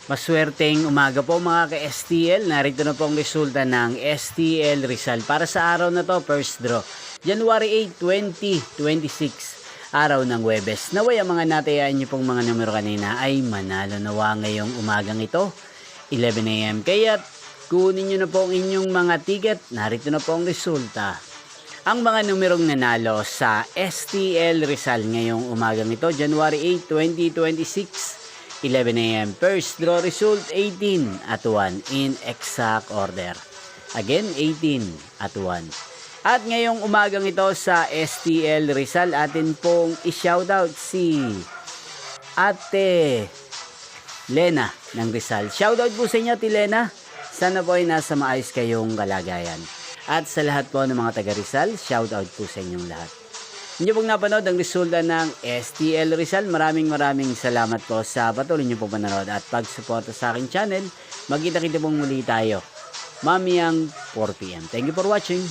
Maswerteng umaga po mga ka-STL. Narito na po ang resulta ng STL Rizal. Para sa araw na to, first draw. January 8, 2026. Araw ng Huwebes. Naway ang mga natayaan niyo pong mga numero kanina ay manalo nawa ngayong umagang ito. 11 AM. Kaya kunin niyo na po ang inyong mga ticket. Narito na po ang resulta. Ang mga numerong nanalo sa STL Rizal ngayong umagang ito, January 8, 2026. 11 AM. First draw result 18 at 1 in exact order. Again, 18 at 1. At ngayong umagang ito sa STL Rizal, atin pong i-shoutout si Ate Lena ng Rizal. Shoutout po sa inyo, Ate Lena. Sana po ay nasa maayos kayong kalagayan. At sa lahat po ng mga taga Rizal, shoutout po sa inyong lahat. Inyo pong napanood ang resulta ng STL Rizal. Maraming salamat po sa patuloy nyo pong panonood at pagsuporta sa aking channel. Magkita-kita pong muli tayo mamayang 4 PM. Thank you for watching.